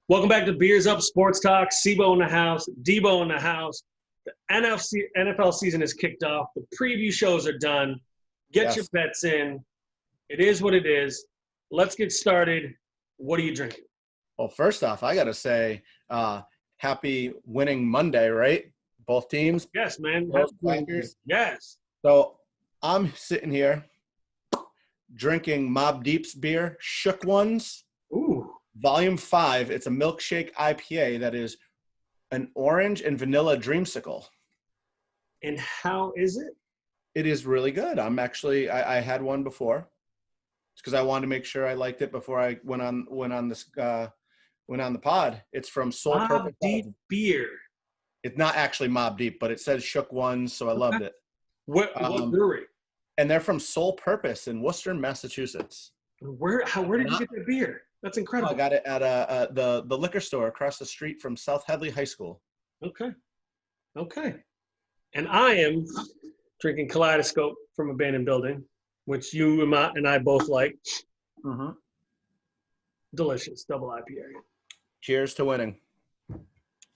Welcome back to Beers Up Sports Talk. Sibo in the house, Debo in the house. The NFL season is kicked off. The preview shows are done. Get your bets in. It is what it is. Let's get started. What are you drinking? Well, first off, I got to say happy winning Monday, right? Both teams. Yes, man. Both Packers. Yes. So I'm sitting here drinking Mobb Deep's beer, Shook Ones. Ooh. Volume 5. It's a milkshake IPA that is an orange and vanilla dreamsicle. And how is it? It is really good. I had one before because I wanted to make sure I liked it before I went on the pod. It's from Soul Purpose. Mobb Deep beer. It's not actually Mobb Deep, but it says Shook Ones, so I loved it. What brewery? And they're from Soul Purpose in Worcester, Massachusetts. Where did you get that beer? That's incredible. I got it at the liquor store across the street from South Hadley High School. Okay. And I am drinking Kaleidoscope from Abandoned Building, which you and I both like. Mm-hmm. Delicious. Double IPA. Cheers to winning.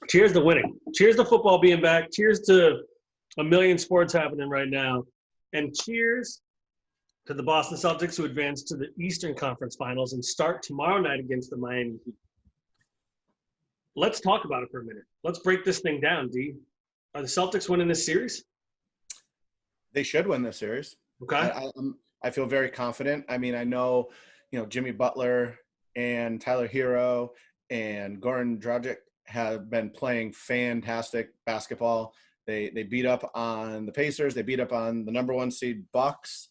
Cheers to winning. Cheers to football being back. Cheers to a million sports happening right now. And cheers to the Boston Celtics, who advance to the Eastern Conference Finals and start tomorrow night against the Miami Heat. Let's talk about it for a minute. Let's break this thing down, D. Are the Celtics winning this series? They should win this series. Okay. I feel very confident. I mean, I know, Jimmy Butler and Tyler Hero and Goran Dragic have been playing fantastic basketball. They beat up on the Pacers. They beat up on the number 1 seed Bucks.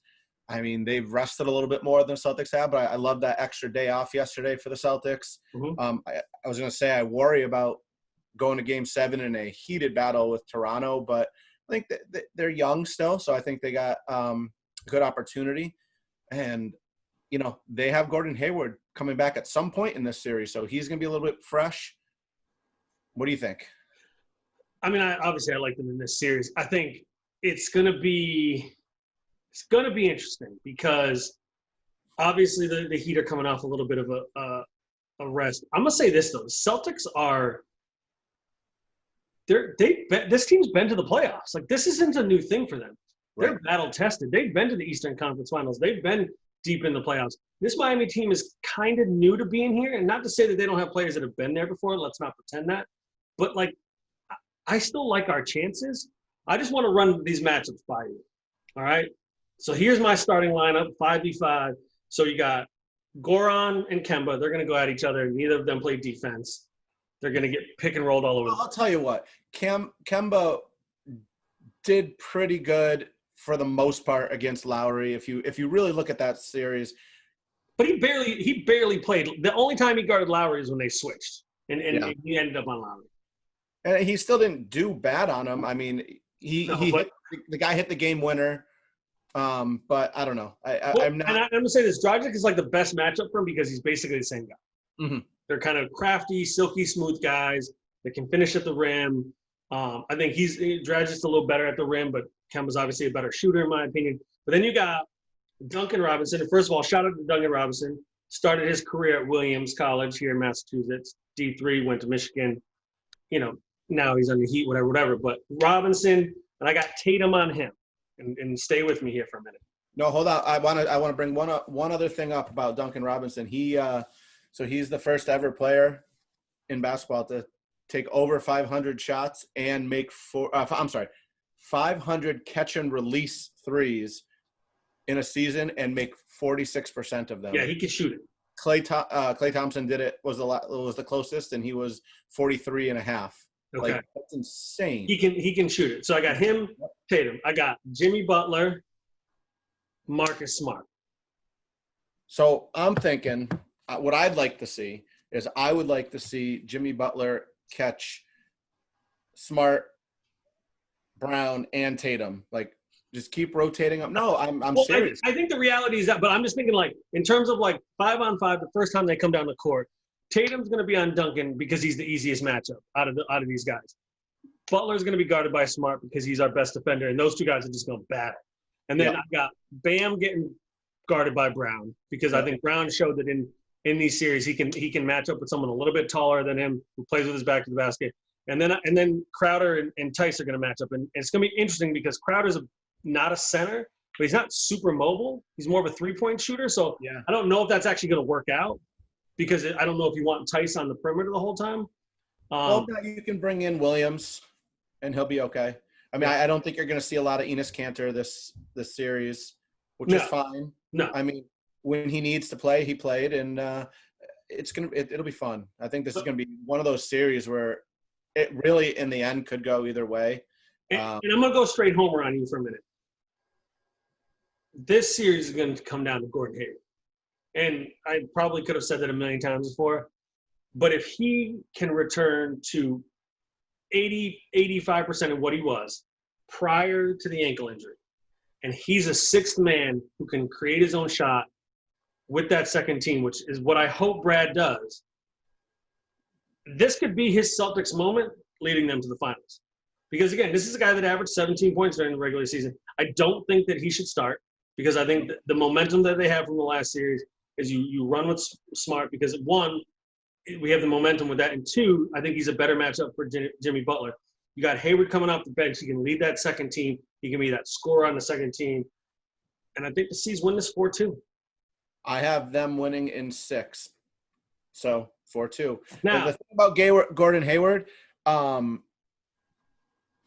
I mean, they've rested a little bit more than the Celtics have, but I love that extra day off yesterday for the Celtics. Mm-hmm. I was going to say I worry about going to Game 7 in a heated battle with Toronto, but I think that they're young still, so I think they got a good opportunity. And, they have Gordon Hayward coming back at some point in this series, so he's going to be a little bit fresh. What do you think? I mean, I like them in this series. I think it's going to be interesting because obviously the Heat are coming off a little bit of a rest. I'm going to say this, though. The Celtics are – this team's been to the playoffs. Like, this isn't a new thing for them. They're Right. battle-tested. They've been to the Eastern Conference Finals. They've been deep in the playoffs. This Miami team is kind of new to being here, and not to say that they don't have players that have been there before. Let's not pretend that. But, like, I still like our chances. I just want to run these matchups by you, all right? So here's my starting lineup, 5v5. So you got Goran and Kemba. They're going to go at each other. Neither of them play defense. They're going to get pick and rolled all over. I'll tell you what. Kemba did pretty good for the most part against Lowry. If you really look at that series. But he barely played. The only time he guarded Lowry is when they switched, and he ended up on Lowry. And he still didn't do bad on him. I mean, the guy hit the game winner. But I don't know. I'm not. And I'm going to say this. Dragic is like the best matchup for him because he's basically the same guy. Mm-hmm. They're kind of crafty, silky smooth guys that can finish at the rim. I think Dragic's a little better at the rim, but Kemba's obviously a better shooter in my opinion. But then you got Duncan Robinson. And first of all, shout out to Duncan Robinson. Started his career at Williams College here in Massachusetts. D3, went to Michigan. Now he's on the Heat, whatever. But Robinson, and I got Tatum on him. And stay with me here for a minute. No, hold on. I want to bring one other thing up about Duncan Robinson. He's the first ever player in basketball to take over 500 shots and make 500 catch and release threes in a season and make 46% of them. Yeah, he can shoot it. Klay Thompson did it. Was the closest, and he was 43.5. Okay. Like, that's insane. He can shoot it. So I got him, Tatum. I got Jimmy Butler, Marcus Smart. So I'm thinking what I'd like to see is I would like to see Jimmy Butler catch Smart, Brown, and Tatum. Like, just keep rotating them. No, I'm serious. I think the reality is that, but I'm just thinking, like, in terms of, like, 5-on-5, the first time they come down the court, Tatum's going to be on Duncan because he's the easiest matchup out of these guys. Butler's going to be guarded by Smart because he's our best defender, and those two guys are just going to battle. And then I've got Bam getting guarded by Brown because I think Brown showed that in in these series. He can match up with someone a little bit taller than him who plays with his back to the basket. And then Crowder and Tice are going to match up. And it's going to be interesting because Crowder's not a center, but he's not super mobile. He's more of a three-point shooter. So Yeah. I don't know if that's actually going to work out because I don't know if you want Tice on the perimeter the whole time. Well, you can bring in Williams, and he'll be okay. I mean, I don't think you're going to see a lot of Enes Kanter this series, which is fine. No. I mean, when he needs to play, he played, and it'll be fun. I think this is going to be one of those series where it really, in the end, could go either way. And I'm going to go straight homer on you for a minute. This series is going to come down to Gordon Hayward. And I probably could have said that a million times before. But if he can return to 85% of what he was prior to the ankle injury, and he's a sixth man who can create his own shot with that second team, which is what I hope Brad does, this could be his Celtics moment leading them to the finals. Because, again, this is a guy that averaged 17 points during the regular season. I don't think that he should start because I think the momentum that they have from the last series is you run with Smart because, one, we have the momentum with that, and two, I think he's a better matchup for Jimmy Butler. You got Hayward coming off the bench. He can lead that second team. He can be that scorer on the second team. And I think the C's win this 4-2. I have them winning in 6. So 4-2. Now, the thing about Gordon Hayward, I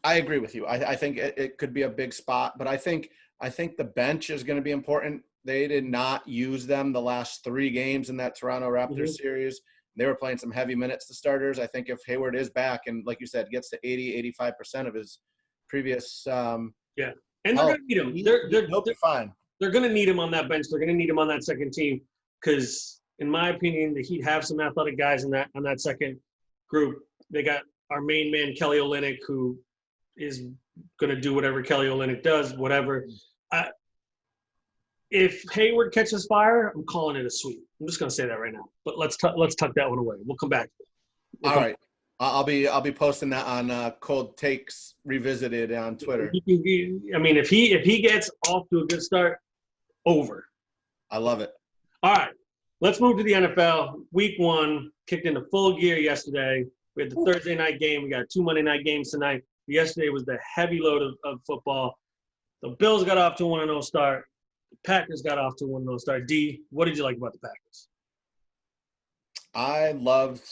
agree with you. I think it could be a big spot, but I think the bench is going to be important. They did not use them the last 3 games in that Toronto Raptors series. They were playing some heavy minutes to starters. I think if Hayward is back and, like you said, gets to 80-85% of his previous and they're going to need him. He'll be fine. They're going to need him on that bench. They're going to need him on that second team because, in my opinion, the Heat have some athletic guys on that second group. They got our main man, Kelly Olynyk, who is going to do whatever Kelly Olynyk does, whatever. If Hayward catches fire, I'm calling it a sweep. I'm just going to say that right now. But let's tuck that one away. We'll come back. All right. I'll be posting that on Cold Takes Revisited on Twitter. I mean, if he gets off to a good start, over. I love it. All right. Let's move to the NFL. Week 1 kicked into full gear yesterday. We had the Thursday night game. We got 2 Monday night games tonight. Yesterday was the heavy load of football. The Bills got off to a 1-0 start. The Packers got off to a 1-0 start. D, what did you like about the Packers? I loved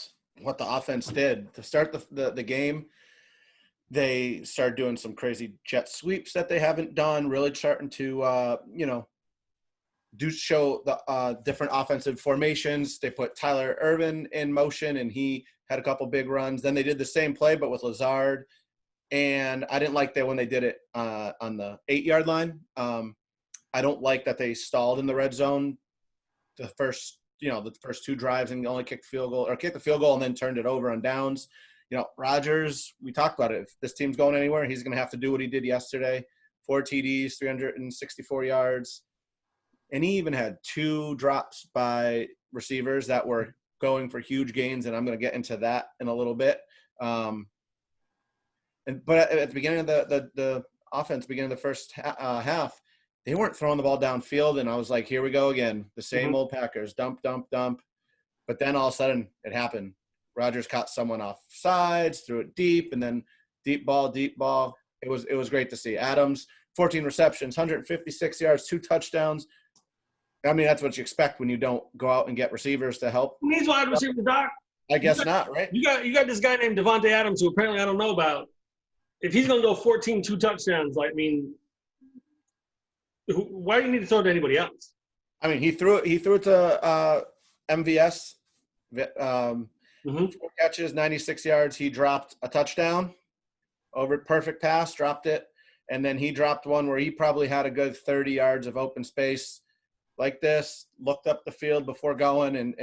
what the offense did. To start the game, they started doing some crazy jet sweeps that they haven't done, really starting to, do show the different offensive formations. They put Tyler Ervin in motion, and he had a couple big runs. Then they did the same play, but with Lazard. And I didn't like that when they did it on the 8-yard line. I don't like that they stalled in the red zone the first 2 drives and only kicked the field goal and then turned it over on downs. Rodgers, we talked about it. If this team's going anywhere, he's going to have to do what he did yesterday. 4 TDs, 364 yards. And he even had 2 drops by receivers that were going for huge gains, and I'm going to get into that in a little bit. But at the beginning of the offense, beginning of the first half, they weren't throwing the ball downfield, and I was like, here we go again. The same old Packers, dump, dump, dump. But then all of a sudden it happened. Rodgers caught someone off sides, threw it deep, and then deep ball. It was great to see. Adams, 14 receptions, 156 yards, 2 touchdowns. I mean, that's what you expect when you don't go out and get receivers to help. Who needs wide receivers, Doc? I guess not, right? You got this guy named Devontae Adams who apparently I don't know about. If he's going to go 14, 2 touchdowns, why do you need to throw it to anybody else? I mean, he threw it to MVS. 4 catches, 96 yards. He dropped a touchdown over perfect pass, dropped it. And then he dropped one where he probably had a good 30 yards of open space like this, looked up the field before going, and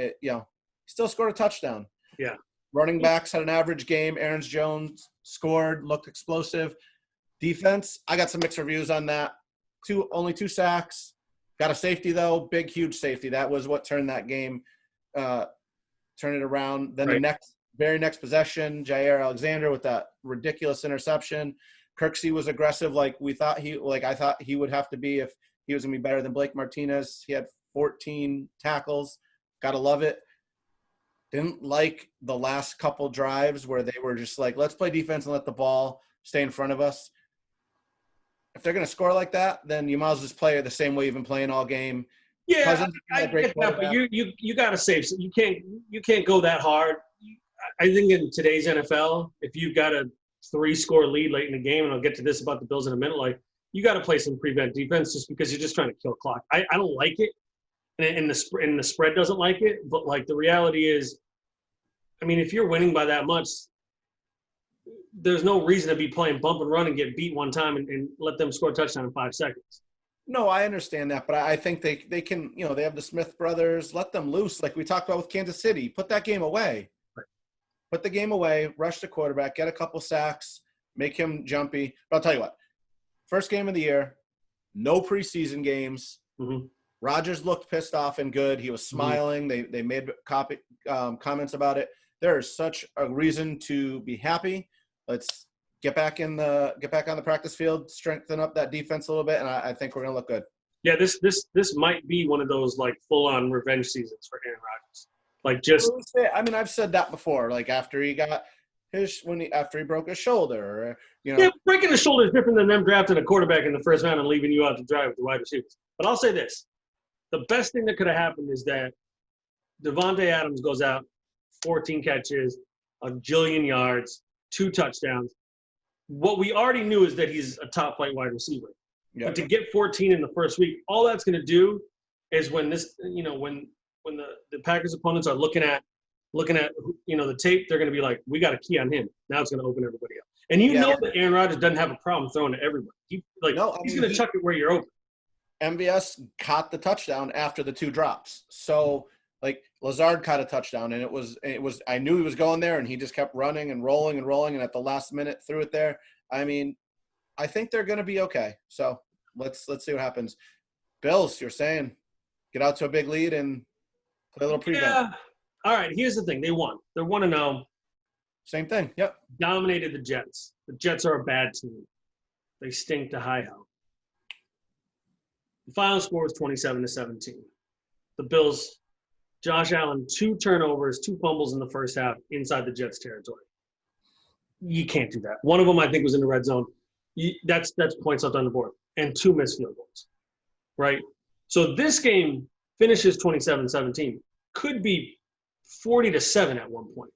still scored a touchdown. Yeah. Running backs had an average game. Aaron Jones scored, looked explosive. Defense, I got some mixed reviews on that. Only 2 sacks. Got a safety, though. Big, huge safety. That was what turned that game, turned it around. Then the very next possession, Jair Alexander with that ridiculous interception. Kirksey was aggressive I thought he would have to be if he was going to be better than Blake Martinez. He had 14 tackles. Gotta love it. Didn't like the last couple drives where they were just like, let's play defense and let the ball stay in front of us. If they're going to score like that, then you might as well just play it the same way you've been playing all game. Yeah, Cousins is I not a great get that, but quarterback. you got to save. So you can't go that hard. I think in today's NFL, if you've got a 3-score lead late in the game, and I'll get to this about the Bills in a minute, like you got to play some prevent defense just because you're just trying to kill clock. I don't like it, and the spread doesn't like it. But like the reality is, I mean, if you're winning by that much, there's no reason to be playing bump and run and get beat one time and let them score a touchdown in 5 seconds. No, I understand that, but I think they can, they have the Smith brothers, let them loose like we talked about with Kansas City. Put that game away. Right. Put the game away, rush the quarterback, get a couple sacks, make him jumpy. But I'll tell you what, first game of the year, no preseason games. Mm-hmm. Rodgers looked pissed off and good. He was smiling. Mm-hmm. They made comments about it. There is such a reason to be happy. Let's get back on the practice field, strengthen up that defense a little bit, and I think we're gonna look good. Yeah, this might be one of those like full-on revenge seasons for Aaron Rodgers. Like just, I mean, I've said that before. Like after he got after he broke his shoulder, Yeah, breaking the shoulder is different than them drafting a quarterback in the first round and leaving you out to dry with the wide receivers. But I'll say this: the best thing that could have happened is that Devontae Adams goes out, 14 catches, a jillion yards, 2 touchdowns. What we already knew is that he's a top-flight wide receiver. Yeah. But to get 14 in the first week, all that's going to do is when this, when the Packers opponents are looking at the tape, they're going to be like, we got a key on him. Now it's going to open everybody up. And know that Aaron Rodgers doesn't have a problem throwing to everybody. He's going to chuck it where you're open. MVS caught the touchdown after the 2 drops. So like Lazard caught a touchdown, and it was I knew he was going there, and he just kept running and rolling, and at the last minute threw it there. I mean, I think they're going to be okay. So let's see what happens. Bills, you're saying get out to a big lead and play a little prevent. Yeah. All right. Here's the thing: they won. They're 1-0. Same thing. Yep. Dominated the Jets. The Jets are a bad team. They stink to high hell. The final score was 27-17. The Bills. Josh Allen, 2 turnovers, 2 fumbles in the first half inside the Jets territory. You can't do that. One of them, I think, was in the red zone. That's points left on the board. And 2 missed field goals, right? So this game finishes 27-17. Could be 40-7 at one point,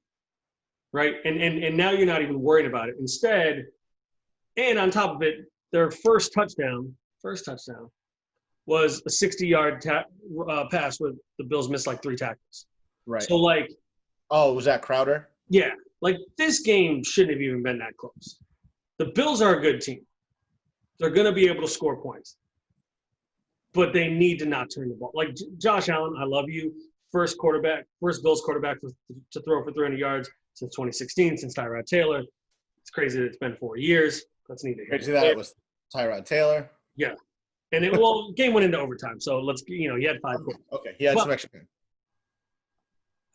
right? And now you're not even worried about it. Instead, and on top of it, their first touchdown was a 60-yard pass where the Bills missed like 3 tackles. Right. So like, was that Crowder? Yeah, like this game shouldn't have even been that close. The Bills are a good team. They're going to be able to score points, but they need to not turn the ball. Like Josh Allen, I love you. First Bills quarterback to throw for 300 yards since 2016, since Tyrod Taylor. It's crazy that it's been 4 years. That's neat to hear. Crazy that it was Tyrod Taylor. Yeah. And game went into overtime, so he had 5 points. Okay, he had some extra time.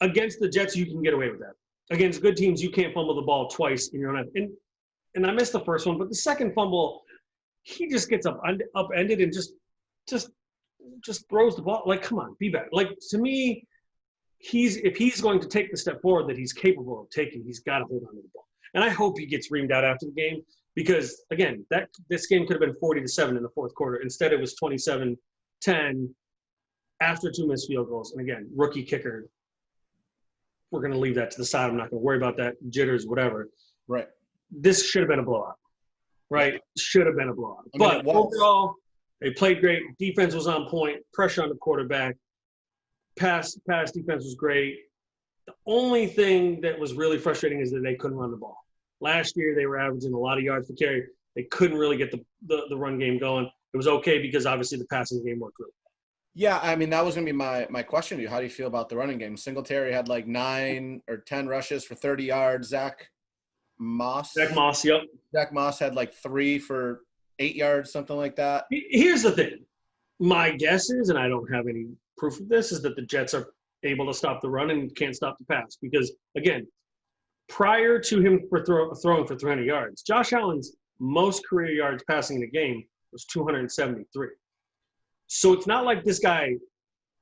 Against the Jets, you can get away with that. Against good teams, you can't fumble the ball twice in your own end. And I missed the first one, but the second fumble, he just gets upended and just throws the ball. Like, come on, be better. Like, to me, if he's going to take the step forward that he's capable of taking, he's got to hold on to the ball. And I hope he gets reamed out after the game. Because, again, this game could have been 40-7 in the fourth quarter. Instead, it was 27-10 after 2 missed field goals. And, again, rookie kicker. We're going to leave that to the side. I'm not going to worry about that. Jitters, whatever. Right. This should have been a blowout. Right? Should have been a blowout. But overall, they played great. Defense was on point. Pressure on the quarterback. Pass defense was great. The only thing that was really frustrating is that they couldn't run the ball. Last year, they were averaging a lot of yards per carry. They couldn't really get the run game going. It was okay because, obviously, the passing game worked really well. Yeah, I mean, that was going to be my question to you. How do you feel about the running game? Singletary had like 9 or 10 rushes for 30 yards. Zach Moss, yep. Zach Moss had like 3 for 8 yards, something like that. Here's the thing. My guess is, and I don't have any proof of this, is that the Jets are able to stop the run and can't stop the pass. Because, again, prior to him throwing for 300 yards, Josh Allen's most career yards passing in the game was 273. So it's not like this guy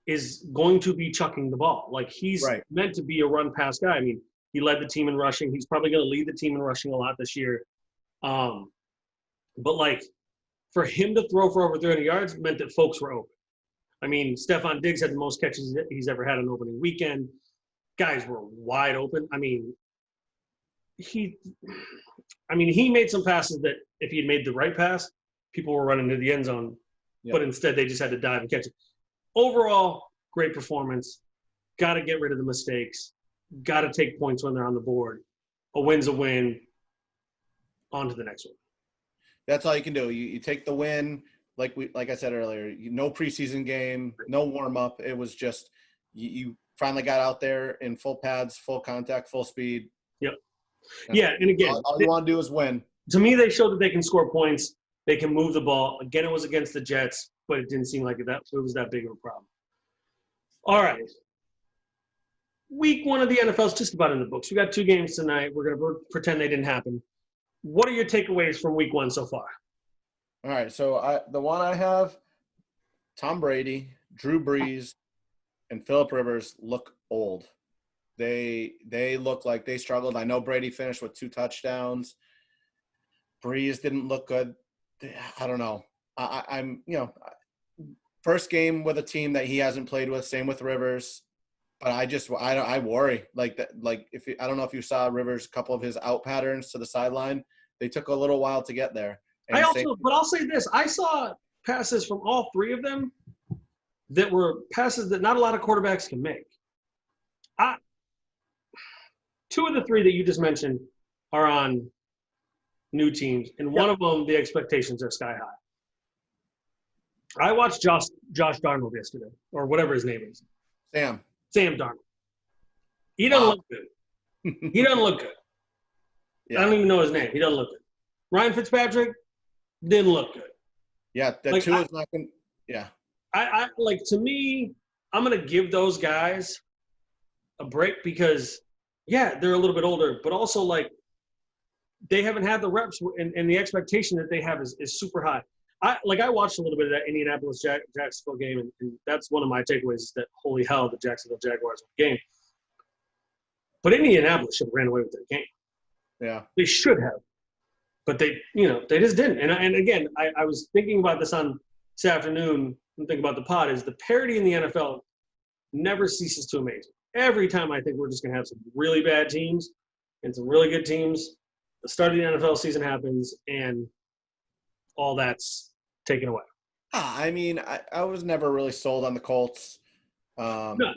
is going to be chucking the ball. Like, he's Right. meant to be a run pass guy. I mean, he led the team in rushing. He's probably going to lead the team in rushing a lot this year. But like, for him to throw for over 300 yards meant that folks were open. I mean, Stephon Diggs had the most catches he's ever had on opening weekend. Guys were wide open. I mean, he made some passes that if he had made the right pass, people were running to the end zone. Yep. But instead, they just had to dive and catch it. Overall, great performance. Got to get rid of the mistakes. Got to take points when they're on the board. A win's a win. On to the next one. That's all you can do. You take the win, like I said earlier. No preseason game, no warm up. It was just you finally got out there in full pads, full contact, full speed. Yep. Yeah, and again, all you want to do is win. To me, they showed that they can score points. They can move the ball. Again, it was against the Jets, but it didn't seem like it was that big of a problem. All right. Week 1 of the NFL is just about in the books. We got 2 games tonight. We're going to pretend they didn't happen. What are your takeaways from week 1 so far? All right. So the one I have, Tom Brady, Drew Brees, and Phillip Rivers look old. They look like they struggled. I know Brady finished with 2 touchdowns. Brees didn't look good. I don't know. I'm first game with a team that he hasn't played with. Same with Rivers. But I worry like that. Like I don't know if you saw Rivers, a couple of his out patterns to the sideline. They took a little while to get there. But I'll say this: I saw passes from all 3 of them that were passes that not a lot of quarterbacks can make. 2 of the 3 that you just mentioned are on new teams, and one of them, the expectations are sky high. I watched Josh Darnold yesterday, or whatever his name is. Sam Darnold. He doesn't look good. He doesn't look good. Yeah. I don't even know his name. He doesn't look good. Ryan Fitzpatrick didn't look good. Yeah, that two is not going. Yeah. I like, to me, I'm going to give those guys a break because, yeah, they're a little bit older, but also like they haven't had the reps, and the expectation that they have is super high. I watched a little bit of that Indianapolis Jacksonville game, and that's one of my takeaways is that, holy hell, the Jacksonville Jaguars won the game. But Indianapolis should have ran away with their game. Yeah. They should have. But they just didn't. And again, I was thinking about this on this afternoon and thinking about the pod, is the parity in the NFL never ceases to amaze me. Every time I think we're just going to have some really bad teams and some really good teams, the start of the NFL season happens and all that's taken away. I mean, I was never really sold on the Colts. No.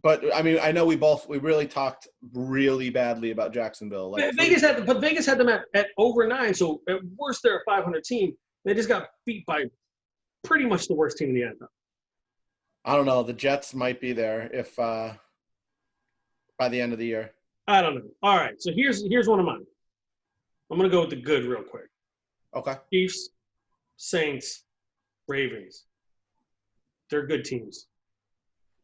But I mean, I know we really talked really badly about Jacksonville. Like Vegas had them at over 9, so at worst they're a 500 team. They just got beat by pretty much the worst team in the NFL. I don't know. The Jets might be there if by the end of the year. I don't know. All right, so here's one of mine. I'm gonna go with the good real quick. Okay. Chiefs, Saints, Ravens. They're good teams.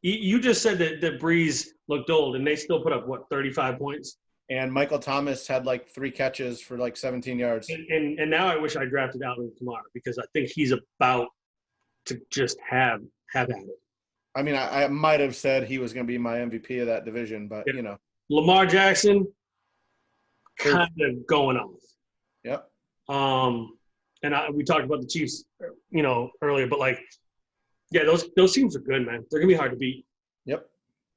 You just said that Breeze looked old, and they still put up, 35 points? And Michael Thomas had 3 catches for 17 yards. And now I wish I drafted Alvin Kamara because I think he's about to just have at it. I mean, I might have said he was going to be my MVP of that division, but, Lamar Jackson kind of going off. Yep. We talked about the Chiefs, earlier, but yeah, those teams are good, man. They're gonna be hard to beat. Yep.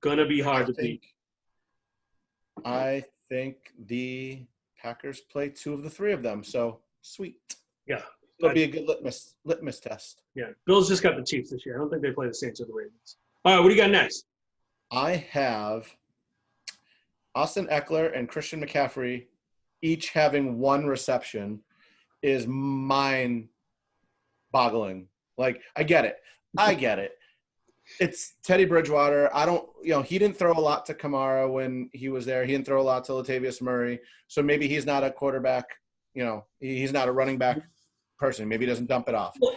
Gonna be hard to beat. I think the Packers play 2 of the 3 of them, so sweet. Yeah. It'll be a good litmus test. Yeah. Bills just got the Chiefs this year. I don't think they play the Saints or the Ravens. All right, what do you got next? I have Austin Eckler and Christian McCaffrey each having 1 reception is mind-boggling. I get it. It's Teddy Bridgewater. He didn't throw a lot to Kamara when he was there. He didn't throw a lot to Latavius Murray. So maybe he's not a quarterback. He's not a running back person. Maybe he doesn't dump it off. Well,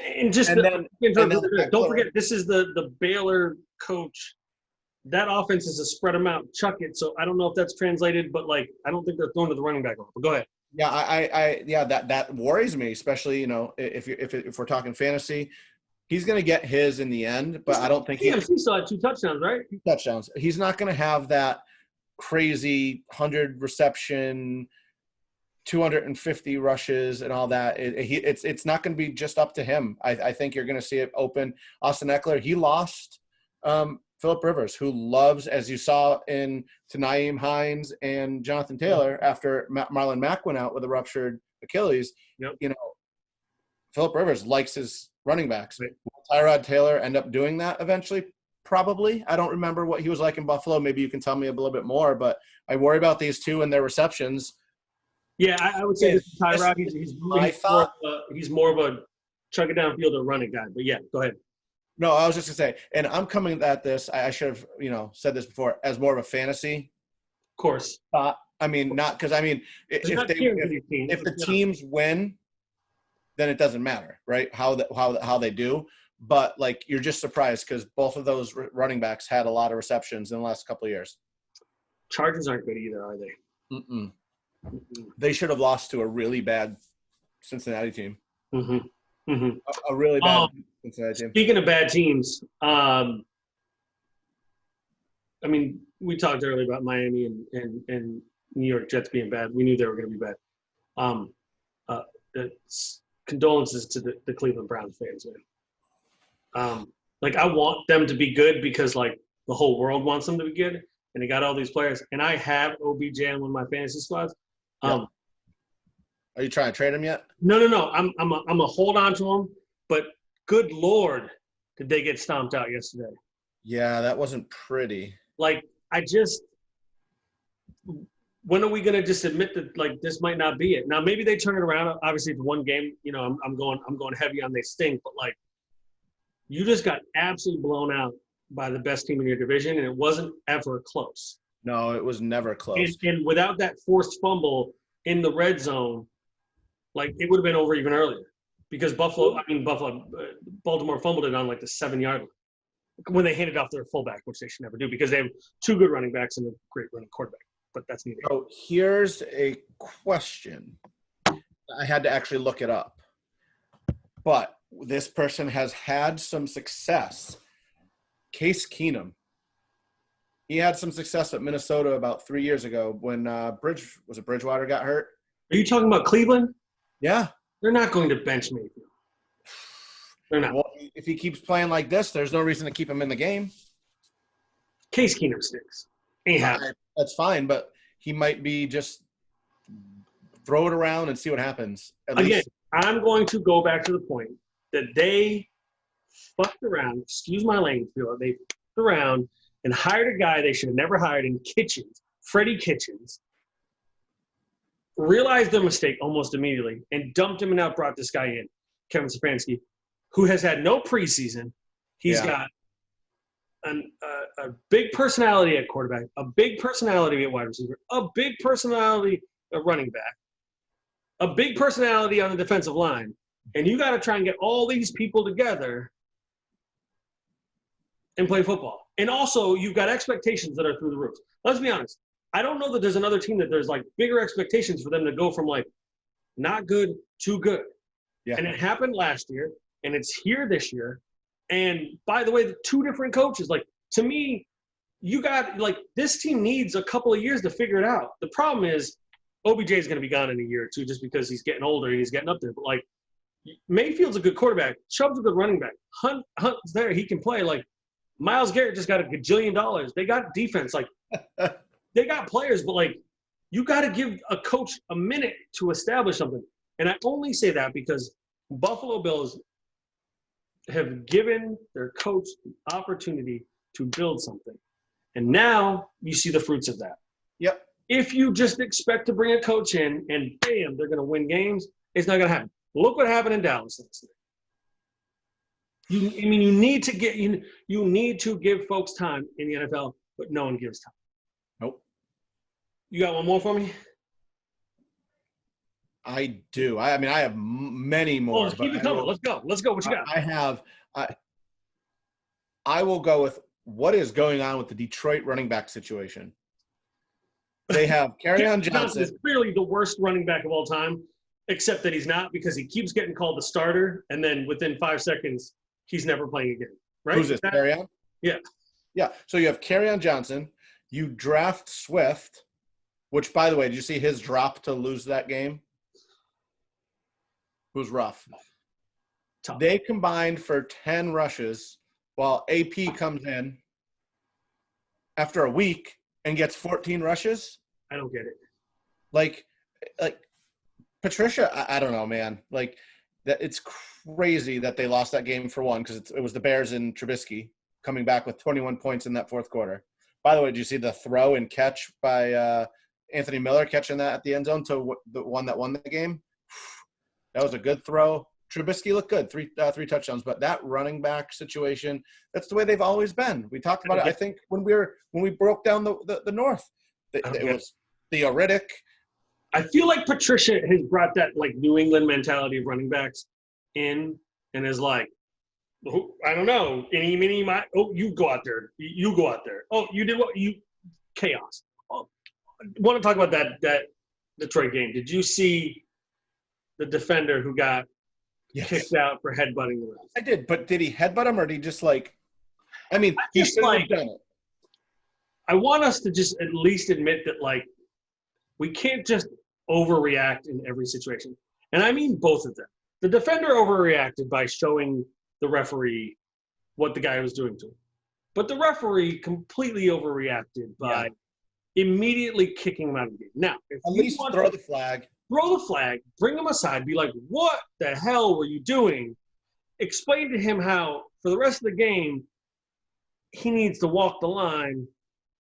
don't forget, this is the Baylor coach. That offense is a spread them out, chuck it. So I don't know if that's translated, but I don't think they're throwing to the running back. But go ahead. Yeah, that worries me, especially if we're talking fantasy. He's going to get his in the end, but I don't think he still had 2 touchdowns, right? 2 touchdowns. He's not going to have that crazy 100 reception, 250 rushes and all that. It's not going to be just up to him. I think you're going to see it open. Austin Eckler, he lost Phillip Rivers, who loves, as you saw to Nyheim Hines and Jonathan Taylor after Marlon Mack went out with a ruptured Achilles. Yep. You know, Phillip Rivers likes his running backs. Will Tyrod Taylor end up doing that eventually? Probably. I don't remember what he was like in Buffalo. Maybe you can tell me a little bit more, but I worry about these two and their receptions. Yeah, I would say this is Tyrod. He's more of a chuck it downfield or running guy. But yeah, go ahead. No, I was just going to say, and I'm coming at this, I should have, said this before, as more of a fantasy. Of course. I mean, not because, I mean, if the teams win, then it doesn't matter, right? How they do. But like, you're just surprised because both of those running backs had a lot of receptions in the last couple of years. Chargers aren't good either, are they? Mm-mm. They should have lost to a really bad Cincinnati team. Mm-hmm. Mm-hmm. A really bad Cincinnati team. Speaking of bad teams, I mean, we talked earlier about Miami and New York Jets being bad. We knew they were going to be bad. Condolences to the Cleveland Browns fans, man. Like, I want them to be good because, like, the whole world wants them to be good, and they got all these players. And I have OBJ on one of my fantasy squads. Are you trying to trade him yet? No. I'm a hold on to him, but good Lord, did they get stomped out yesterday? Yeah, that wasn't pretty. Like, when are we going to just admit that, like, this might not be it? Now, maybe they turn it around. Obviously, it's one game. I'm going heavy on they stink, but like, you just got absolutely blown out by the best team in your division, and it wasn't ever close. No, it was never close. And without that forced fumble in the red zone, like, it would have been over even earlier because Baltimore fumbled it on like the 7-yard line when they handed off their fullback, which they should never do because they have 2 good running backs and a great running quarterback. But that's neither. So here's a question. I had to actually look it up. But this person has had some success. Case Keenum. He had some success at Minnesota about 3 years ago when Bridgewater got hurt. Are you talking about Cleveland? Yeah. They're not going to bench Mayfield. They're not. Well, if he keeps playing like this, there's no reason to keep him in the game. Case Keenum stinks. Ain't happening. That's fine, but he might be just throw it around and see what happens. Again, I'm going to go back to the point that they fucked around, excuse my language, they fucked around and hired a guy they should have never hired in Kitchens, Freddie Kitchens, realized their mistake almost immediately and dumped him and now brought this guy in, Kevin Stefanski, who has had no preseason. He's got a big personality at quarterback, a big personality at wide receiver, a big personality at running back, a big personality on the defensive line. And you got to try and get all these people together and play football. And also, you've got expectations that are through the roof. Let's be honest. I don't know that there's another team that there's, like, bigger expectations for them to go from, like, not good to good. Yeah. And it happened last year, and it's here this year. And, by the way, the 2 different coaches, like, to me, you got, like, this team needs a couple of years to figure it out. The problem is OBJ is going to be gone in a year or 2 just because he's getting older and he's getting up there. But, like, Mayfield's a good quarterback. Chubb's a good running back. Hunt's there. He can play. Like, Myles Garrett just got $1 gajillion. They got defense. Like, they got players, but, like, you got to give a coach a minute to establish something. And I only say that because Buffalo Bills have given their coach the opportunity to build something. And now you see the fruits of that. Yep. If you just expect to bring a coach in and, bam, they're going to win games, it's not going to happen. Look what happened in Dallas last night. You need to give folks time in the NFL, but no one gives time. Nope. You got one more for me? I do. I have many more. Let's keep it coming. Let's go. What you got? I will go with what is going on with the Detroit running back situation. They have Kerryon Johnson. Is clearly the worst running back of all time, except that he's not because he keeps getting called the starter, and then within 5 seconds he's never playing again. Right? Who's this? Carry-on? Yeah. Yeah. So you have Carry-on Johnson. You draft Swift, which, by the way, did you see his drop to lose that game? It was rough. Tough. They combined for 10 rushes while AP comes in after a week and gets 14 rushes. I don't get it. Like Patricia, I don't know, man. Like that, it's crazy that they lost that game for one because it was the Bears and Trubisky coming back with 21 points in that fourth quarter. By the way, did you see the throw and catch by Anthony Miller catching that at the end zone to the one that won the game? That was a good throw. Trubisky looked good, three touchdowns. But that running back situation, that's the way they've always been. We talked about it, I think, when we broke down the North. It was theoretic. I feel like Patricia has brought that like New England mentality of running backs in and is like, I don't know, any, mini, my, oh, you go out there. You go out there. Oh, you did what? You chaos. Oh, I want to talk about that Detroit game. Did you see the defender who got kicked out for headbutting the ref? I did, but did he headbutt him or did he just like – I mean, he should have done it. I want us to just at least admit that, like, we can't just overreact in every situation. And I mean both of them. The defender overreacted by showing the referee what the guy was doing to him. But the referee completely overreacted by immediately kicking him out of the game. Now, if at least throw the flag. Throw the flag, bring him aside, be like, what the hell were you doing? Explain to him how, for the rest of the game, he needs to walk the line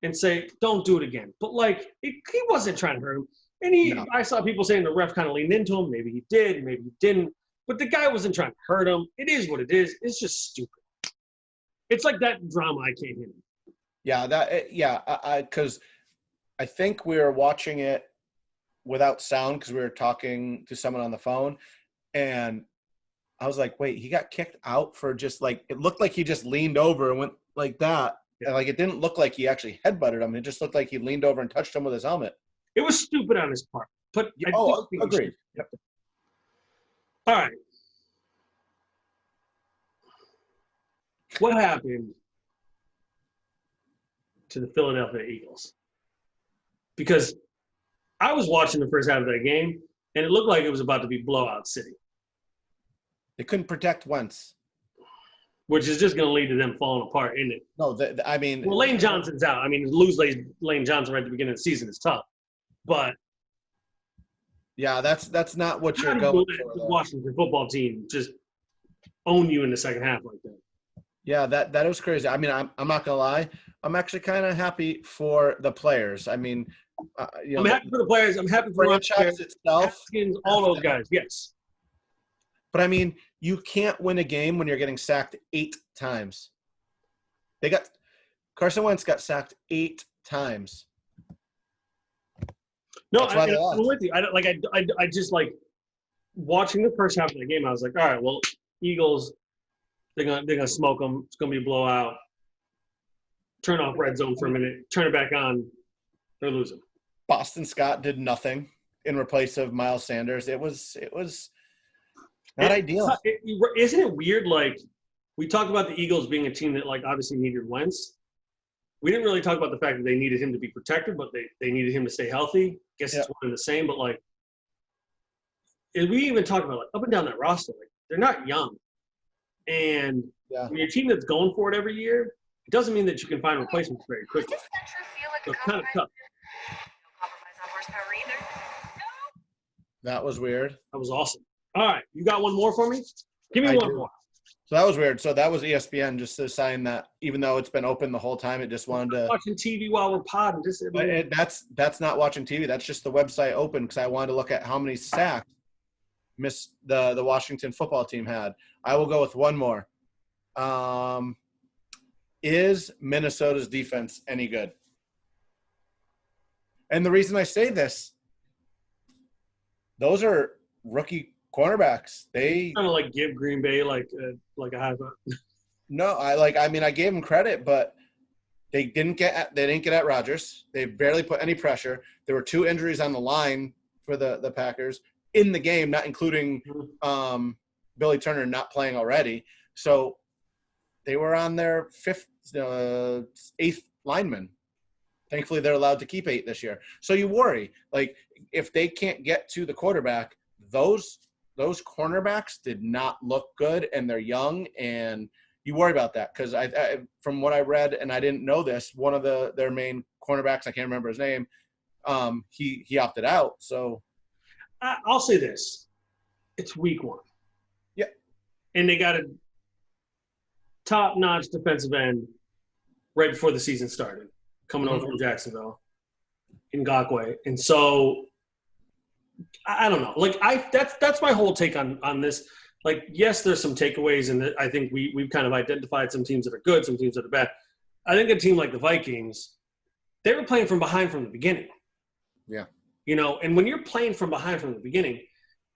and say, don't do it again. But, like, he wasn't trying to hurt him. And I saw people saying the ref kind of leaned into him. Maybe he did, maybe he didn't. But the guy wasn't trying to hurt him. It is what it is. It's just stupid. It's like that drama I can't handle. Because I think we were watching it without sound because we were talking to someone on the phone. And I was like, wait, he got kicked out for just like – it looked like he just leaned over and went like that. Yeah. And, like, it didn't look like he actually headbutted him. It just looked like he leaned over and touched him with his helmet. It was stupid on his part. But agreed. Yep. All right. What happened to the Philadelphia Eagles? Because I was watching the first half of that game, and it looked like it was about to be blowout city. They couldn't protect Wentz. Which is just going to lead to them falling apart, isn't it? No, I mean – well, Lane Johnson's out. I mean, to lose Lane Johnson right at the beginning of the season is tough. But yeah, that's not what you're going for. The Washington football team just own you in the second half like that. Yeah, that was crazy. I mean, I'm not gonna lie. I'm actually kind of happy for the players. I mean, I'm happy for the players. I'm happy for the franchise itself. All those guys, yes. But I mean, you can't win a game when you're getting sacked 8 times. Carson Wentz got sacked 8 times. No, I'm with you. I just like watching the first half of the game. I was like, all right, well, Eagles, they're gonna smoke them. It's gonna be a blowout. Turn off red zone for a minute. Turn it back on. They're losing. Boston Scott did nothing in replace of Miles Sanders. It was not ideal. Isn't it weird? Like, we talked about the Eagles being a team that, like, obviously needed Wentz. We didn't really talk about the fact that they needed him to be protected, but they needed him to stay healthy. Guess it's one and the same, but, like, and we even talk about, like, up and down that roster, like, they're not young. And when you're a team that's going for it every year, it doesn't mean that you can find replacements very quickly. So it's kind of tough. That was weird. That was awesome. All right, you got one more for me? Give me one more. So that was weird. So that was ESPN just deciding that even though it's been open the whole time, it just wanted to watching TV while we're podding. That's not watching TV. That's just the website open because I wanted to look at how many sacks the Washington football team had. I will go with one more. Is Minnesota's defense any good? And the reason I say this, those are rookie cornerbacks. They kind of like give Green Bay like a high five. No, I gave them credit, but they didn't get at Rodgers. They barely put any pressure. There were 2 injuries on the line for the Packers in the game, not including Billy Turner not playing already. So they were on their eighth lineman. Thankfully, they're allowed to keep 8 this year. So you worry, like if they can't get to the quarterback, those cornerbacks did not look good, and they're young, and you worry about that because I from what I read, and I didn't know this, one of their main cornerbacks, I can't remember his name, he opted out. So I'll say this: it's week 1. Yeah, and they got a top-notch defensive end right before the season started, coming over from Jacksonville, Ngakoue. And so I don't know. Like that's my whole take on this. Like, yes, there's some takeaways, and I think we've kind of identified some teams that are good, some teams that are bad. I think a team like the Vikings, they were playing from behind from the beginning. Yeah. You know, and when you're playing from behind from the beginning,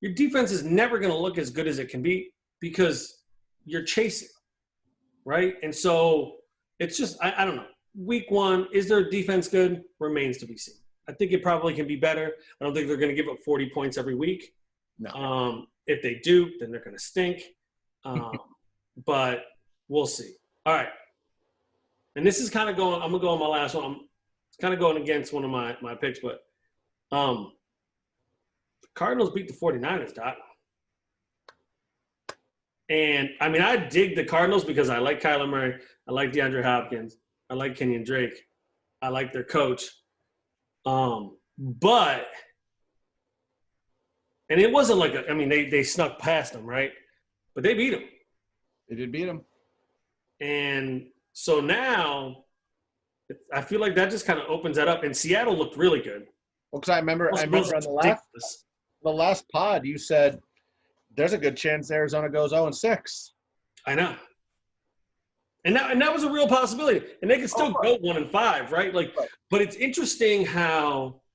your defense is never going to look as good as it can be because you're chasing, right? And so it's just I don't know. Week 1, is their defense good? Remains to be seen. I think it probably can be better. I don't think they're going to give up 40 points every week. No. If they do, then they're going to stink. But we'll see. All right. And this is kind of going – I'm going to go on my last one. It's kind of going against one of my picks, but the Cardinals beat the 49ers, Doc. And, I mean, I dig the Cardinals because I like Kyler Murray. I like DeAndre Hopkins. I like Kenyon Drake. I like their coach. But – and it wasn't like they snuck past them, right? But they beat them. They did beat them. And so now I feel like that just kind of opens that up. And Seattle looked really good. Well, because I remember on the last pod you said there's a good chance Arizona goes 0-6. I know. And that was a real possibility. And they could still go 1-5, right? Like, but it's interesting how –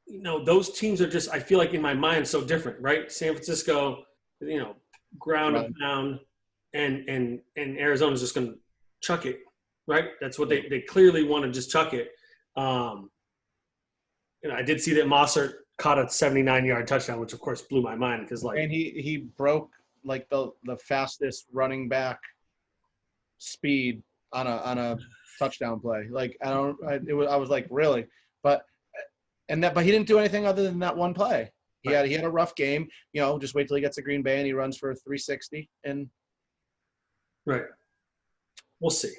you know, those teams are just, I feel like in my mind, so different, right? San Francisco, you know, ground and pound, and Arizona's just going to chuck it, right? That's what they clearly want to just chuck it. You know, I did see that Mossert caught a 79-yard touchdown, which of course blew my mind because like. And he broke like the fastest running back speed on a touchdown play. Like I was like really, but he didn't do anything other than that one play. He had a rough game. You know, just wait till he gets to Green Bay and he runs for 360 and. Right. We'll see.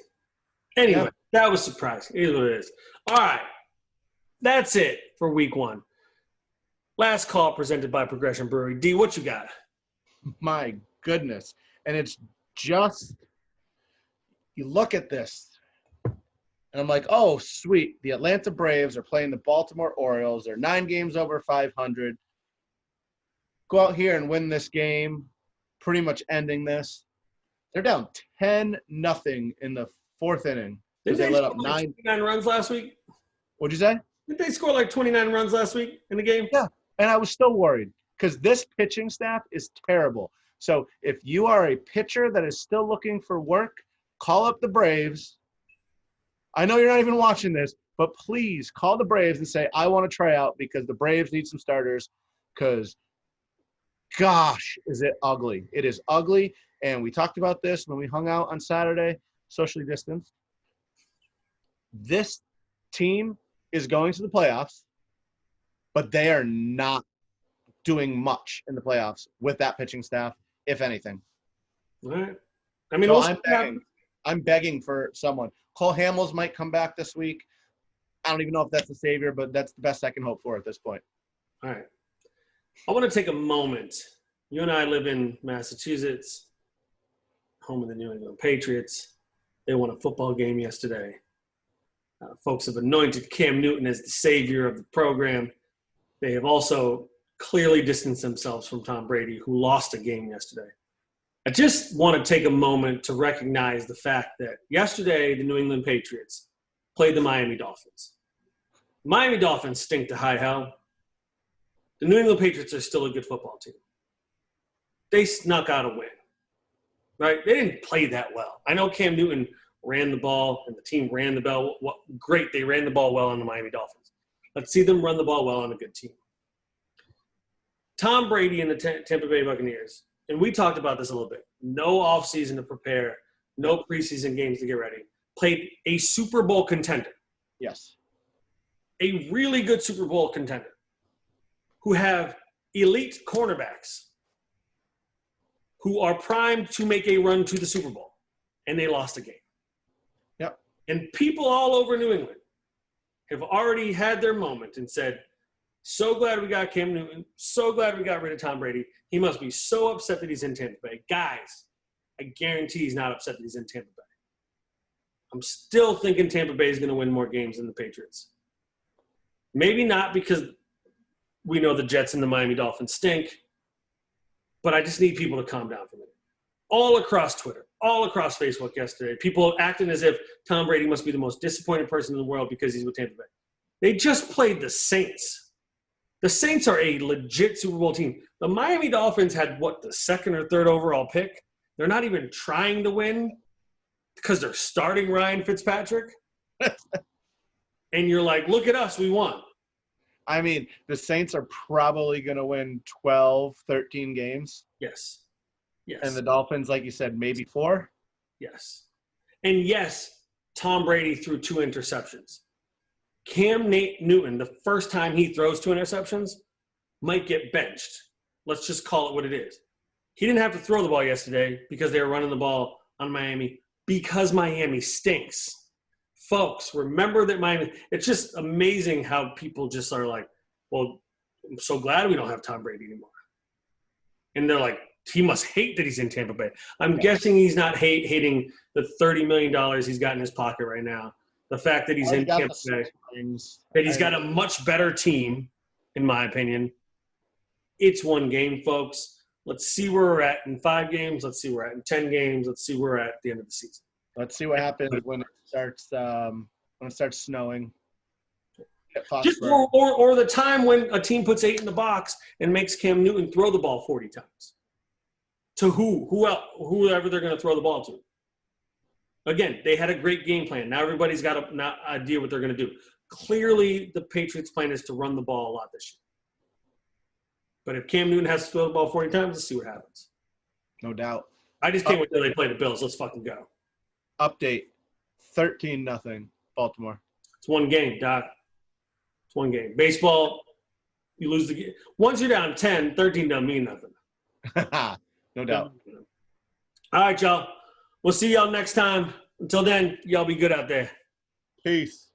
Anyway, That was surprising. It is what it is. All right. That's it for week 1. Last call presented by Progression Brewery. D, what you got? My goodness. And it's just, you look at this, and I'm like, oh, sweet. The Atlanta Braves are playing the Baltimore Orioles. They're 9 games over 500. Go out here and win this game, pretty much ending this. They're down 10-0 in the 4th inning. Did they let up 29 runs last week? What'd you say? Did they score like 29 runs last week in the game? Yeah, and I was still worried because this pitching staff is terrible. So if you are a pitcher that is still looking for work, call up the Braves. I know you're not even watching this, but please call the Braves and say, I want to try out because the Braves need some starters because, gosh, is it ugly. It is ugly, and we talked about this when we hung out on Saturday, socially distanced. This team is going to the playoffs, but they are not doing much in the playoffs with that pitching staff, if anything. All right. I mean, so I'm begging for someone. Cole Hamels might come back this week. I don't even know if that's the savior, but that's the best I can hope for at this point. All right. I want to take a moment. You and I live in Massachusetts, home of the New England Patriots. They won a football game yesterday. Folks have anointed Cam Newton as the savior of the program. They have also clearly distanced themselves from Tom Brady, who lost a game yesterday. I just want to take a moment to recognize the fact that yesterday the New England Patriots played the Miami Dolphins. The Miami Dolphins stink to high hell. The New England Patriots are still a good football team. They snuck out a win, right? They didn't play that well. I know Cam Newton ran the ball and the team ran the ball. Great, they ran the ball well on the Miami Dolphins. Let's see them run the ball well on a good team. Tom Brady and the Tampa Bay Buccaneers, and we talked about this a little bit. no offseason to prepare, no preseason games to get ready, played a Super Bowl contender. Yes. A really good Super Bowl contender who have elite cornerbacks who are primed to make a run to the Super Bowl, and they lost a game. Yep. And people all over New England have already had their moment and said, so glad we got Cam Newton, so glad we got rid of Tom Brady. He must be so upset that he's in Tampa Bay. Guys, I guarantee he's not upset that he's in Tampa Bay. I'm still thinking Tampa Bay is going to win more games than the Patriots. Maybe not because we know the Jets and the Miami Dolphins stink, but I just need people to calm down for a minute. All across Twitter, all across Facebook yesterday, people acting as if Tom Brady must be the most disappointed person in the world because he's with Tampa Bay. They just played the Saints. The Saints are a legit Super Bowl team. The Miami Dolphins had, the second or third overall pick? They're not even trying to win because they're starting Ryan Fitzpatrick. And you're like, look at us, we won. I mean, the Saints are probably going to win 12, 13 games. Yes. Yes. And the Dolphins, like you said, maybe 4. Yes. And yes, Tom Brady threw 2 interceptions. Cam Newton, the first time he throws 2 interceptions, might get benched. Let's just call it what it is. He didn't have to throw the ball yesterday because they were running the ball on Miami because Miami stinks. Folks, remember that Miami – it's just amazing how people just are like, well, I'm so glad we don't have Tom Brady anymore. And they're like, he must hate that he's in Tampa Bay. I'm guessing he's not hating the $30 million he's got in his pocket right now. The fact that he's in Tampa Bay, that he's got a much better team, in my opinion. It's one game, folks. Let's see where we're at in 5 games. Let's see where we're at in 10 games. Let's see where we're at the end of the season. Let's see what happens when it starts snowing. Just or the time when a team puts 8 in the box and makes Cam Newton throw the ball 40 times. To who else? Whoever they're going to throw the ball to. Again, they had a great game plan. Now everybody's got an idea what they're going to do. Clearly, the Patriots' plan is to run the ball a lot this year. But if Cam Newton has to throw the ball 40 times, let's see what happens. No doubt. I just can't wait till they play the Bills. Let's fucking go. Update, 13-0 Baltimore. It's one game, Doc. It's one game. Baseball, you lose the game. Once you're down 10, 13 doesn't mean nothing. No doubt. All right, y'all. We'll see y'all next time. Until then, y'all be good out there. Peace.